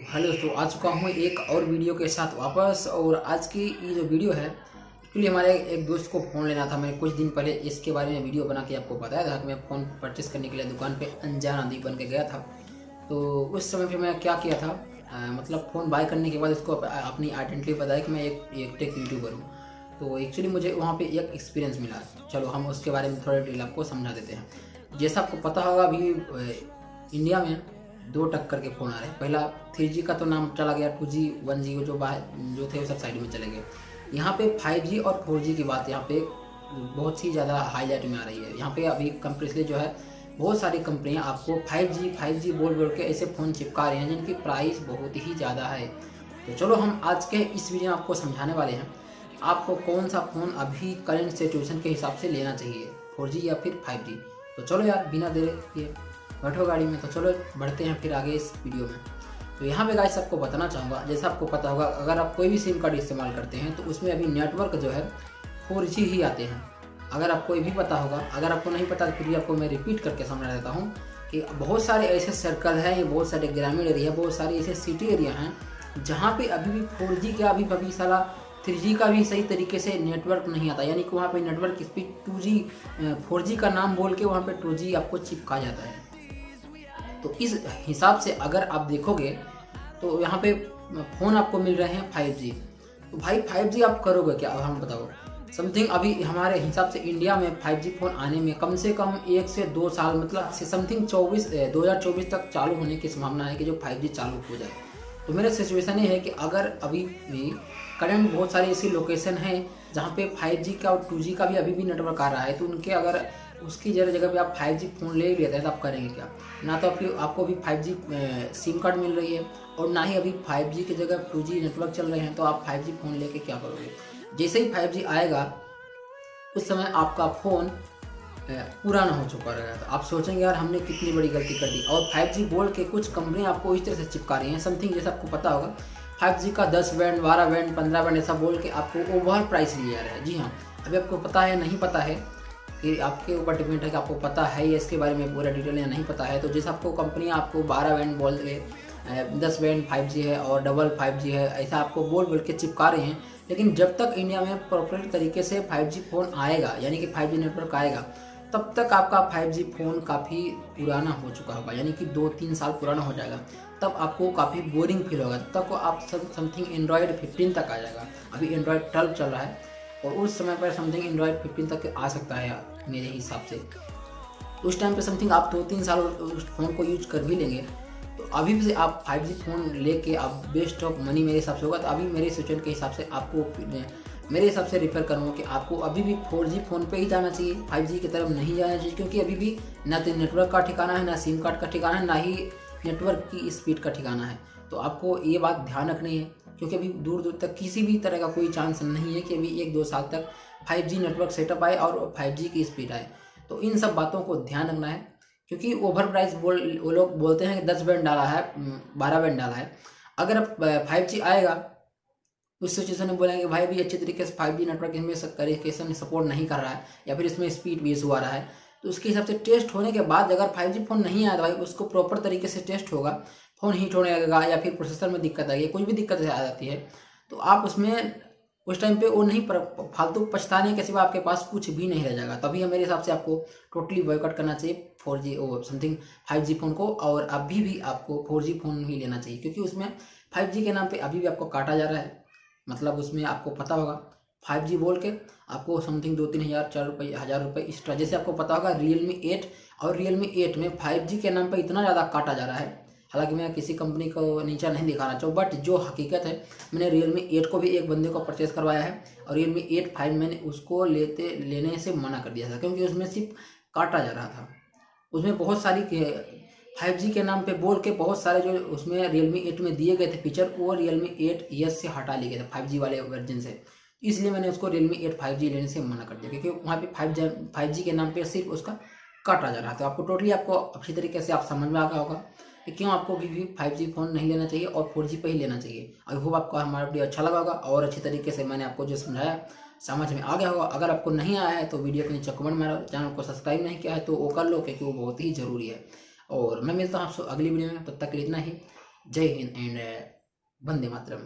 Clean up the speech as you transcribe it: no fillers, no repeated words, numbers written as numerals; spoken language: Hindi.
हेलो दोस्तों, आ चुका हूँ एक और वीडियो के साथ वापस। और आज की ये जो वीडियो है, एक्चुअली हमारे एक दोस्त को फ़ोन लेना था। मैंने कुछ दिन पहले इसके बारे में वीडियो बना के आपको बताया था कि मैं फ़ोन परचेस करने के लिए दुकान पे अनजान आदमी बन के गया था। तो उस समय फिर मैं क्या किया था, मतलब फ़ोन बाय करने के बाद उसको अपनी आइडेंटिटी बताया कि मैं एक टेक यूट्यूबर हूँ। तो एक्चुअली मुझे वहाँ पे एक एक्सपीरियंस मिला। चलो हम उसके बारे में थोड़ा डिटेल आपको समझा देते हैं। जैसा आपको पता होगा, अभी इंडिया में दो टक्कर के फ़ोन आ रहे हैं। पहला 3G का तो नाम चला गया, 2G 1G जो थे वो सब साइड में चले गए। यहाँ पे 5G और 4G की बात यहाँ पे बहुत ही ज़्यादा हाईलाइट में आ रही है। यहाँ पे अभी कंपनी जो है, बहुत सारी कंपनियाँ आपको 5G बोल बोल के ऐसे फ़ोन चिपका रही हैं जिनकी प्राइस बहुत ही ज़्यादा है। तो चलो हम आज के इस वीडियो में आपको समझाने वाले हैं कि आपको कौन सा फ़ोन अभी करंट सिचुएशन के हिसाब से लेना चाहिए, 4G या फिर 5G। तो चलो यार, बिना देर किए बैठो गाड़ी में, तो चलो बढ़ते हैं फिर आगे इस वीडियो में। तो यहाँ पे गाइस आपको बताना चाहूँगा, जैसा आपको पता होगा, अगर आप कोई भी सिम कार्ड इस्तेमाल करते हैं तो उसमें अभी नेटवर्क जो है 4G ही आते हैं। अगर आपको ये भी पता होगा, अगर आपको नहीं पता तो फिर भी आपको मैं रिपीट करके समझा देता हूँ कि बहुत सारे ऐसे सर्कल हैं, ये बहुत सारे ग्रामीण एरिया, बहुत सारे ऐसे सिटी एरिया हैं जहाँ पे अभी भी 4G का अभी साला 3G का भी सही तरीके से नेटवर्क नहीं आता। यानी कि वहाँ पे नेटवर्क स्पीड 2G 4G का नाम बोल के वहाँ पे 2G आपको चिपका जाता है। तो इस हिसाब से अगर आप देखोगे तो यहाँ पे फ़ोन आपको मिल रहे हैं 5G। तो भाई 5G आप करोगे क्या, अब हम बताओ। समथिंग अभी हमारे हिसाब से इंडिया में 5G फ़ोन आने में कम से कम 1 से 2 साल, मतलब समथिंग 2024 तक चालू होने की संभावना है कि जो 5G चालू हो जाए। तो मेरा सिचुएशन ये है कि अगर अभी भी करंट बहुत सारी ऐसी लोकेशन हैं जहाँ पे 5G का और 2G का भी अभी भी नेटवर्क आ रहा है, तो उनके अगर उसकी जगह पे आप 5G फ़ोन ले लेते हैं तो आप करेंगे क्या। ना तो फिर आपको अभी 5G सिम कार्ड मिल रही है, और ना ही अभी 5G की जगह 2G नेटवर्क चल रहे हैं, तो आप 5G फ़ोन लेके क्या करोगे। जैसे ही 5G आएगा उस समय आपका फ़ोन पुराना हो चुका रहेगा। तो आप सोचेंगे यार हमने कितनी बड़ी गलती कर दी। और 5G बोल के कुछ कंपनियां आपको इस तरह से चिपका रही हैं समथिंग, जैसे आपको पता होगा 5G का 10 बैंड 12 बैंड 15 बैंड ऐसा बोल के आपको ओवर प्राइस लिया रहा है। जी हाँ, अभी आपको पता है नहीं पता है कि आपके ऊपर डिपेंड है कि आपको पता है या इसके बारे में पूरा डिटेल या नहीं पता है। तो जैसे आपको कंपनियाँ आपको 12 बैंड बोल के 10 बैंड 5G है और डबल 5G है, ऐसा आपको बोल बोल के चिपका रहे हैं। लेकिन जब तक इंडिया में प्रॉपर तरीके से 5G फ़ोन आएगा, यानी कि 5G नेटवर्क आएगा, तब तक आपका 5G फ़ोन काफ़ी पुराना हो चुका होगा, यानी कि 2-3 साल पुराना हो जाएगा। तब आपको काफ़ी बोरिंग फील होगा। तब तक आप समथिंग एंड्रॉयड 15 तक आ जाएगा। अभी एंड्रॉयड 12 चल रहा है और उस समय पर समथिंग एंड्रॉयड 15 तक आ सकता है मेरे हिसाब से। उस टाइम पे समथिंग आप 2-3 साल उस फ़ोन को यूज कर भी लेंगे। तो अभी भी आप 5G फ़ोन लेके आप वेस्ट ऑफ मनी मेरे हिसाब से होगा। तो अभी मेरे सिचुएशन के हिसाब से आपको मेरे हिसाब से रेफर करूँगा कि आपको अभी भी 4G फ़ोन पे ही जाना चाहिए, 5G की तरफ नहीं जाना चाहिए। क्योंकि अभी भी ना तो नेटवर्क का ठिकाना है, ना सिम कार्ड का ठिकाना है, ना ही नेटवर्क की स्पीड का ठिकाना है। तो आपको ये बात ध्यान रखनी है, क्योंकि अभी दूर दूर तक किसी भी तरह का कोई चांस नहीं है कि अभी 1-2 साल तक 5G नेटवर्क सेटअप आए और 5G की स्पीड आए। तो इन सब बातों को ध्यान रखना है, क्योंकि ओवर प्राइस वो लोग बोलते हैं कि 10 बैंड डाला है, 12 बैंड डाला है। अगर अब 5G आएगा उस सिचुएशन में बोलेंगे भाई भी अच्छे तरीके से 5G नेटवर्क इसमें तरीके सपोर्ट नहीं कर रहा है, या फिर इसमें स्पीड भी इशू आ रहा है। तो उसके हिसाब से टेस्ट होने के बाद अगर 5G फ़ोन नहीं आया तो भाई उसको प्रॉपर तरीके से टेस्ट होगा, फ़ोन हीट होने लगेगा या फिर प्रोसेसर में दिक्कत आएगी, कोई भी दिक्कत आ जाती है। तो आप उसमें उस टाइम पे वो नहीं, फालतू पछताने के सिवा आपके पास कुछ भी नहीं रह जाएगा। तभी मेरे हिसाब से आपको टोटली बॉयकॉट करना चाहिए 4G और समथिंग 5G फ़ोन को, और अभी भी आपको 4G फ़ोन ही लेना चाहिए। क्योंकि उसमें 5G के नाम पे अभी भी आपको काटा जा रहा है। मतलब उसमें आपको पता होगा 5G बोल के आपको समथिंग 2-3 हज़ार 4 रुपये 1000 रुपये एक्स्ट्रा। जैसे आपको पता होगा Realme 8 और Realme 8 में 5G के नाम पे इतना ज़्यादा काटा जा रहा है। हालांकि मैं किसी कंपनी को नीचा नहीं दिखाना चाहूँ, बट जो हकीकत है, मैंने Realme 8 को भी एक बंदे को परचेस करवाया है और Realme 8 5 मैंने उसको लेने से मना कर दिया था, क्योंकि उसमें सिर्फ काटा जा रहा था। उसमें बहुत सारी 5G के नाम पे बोल के बहुत सारे जो उसमें Realme 8 में दिए गए थे फीचर, वो Realme 8s से हटा लिए गए थे 5G वाले वर्जन से। इसलिए मैंने उसको Realme 8 5G लेने से मना कर दिया, क्योंकि वहाँ पे 5G के नाम पे सिर्फ उसका काटा जा रहा था। आपको टोटली आपको अच्छी तरीके से आप समझ में आ गया होगा कि क्यों आपको भी 5G फ़ोन नहीं लेना चाहिए और 4G पे ही लेना चाहिए। आई होप आपको हमारा वीडियो अच्छा लगा होगा और अच्छी तरीके से मैंने आपको जो समझाया समझ में आ गया होगा। अगर आपको नहीं आया है तो वीडियो के नीचे कमेंट मारो, चैनल को सब्सक्राइब नहीं किया है तो वो कर लो, क्योंकि वो बहुत ही ज़रूरी है। और मैं मिलता हूँ आपसे अगली वीडियो में, तब तक के लिए इतना ही। जय हिंद एंड वंदे मातरम।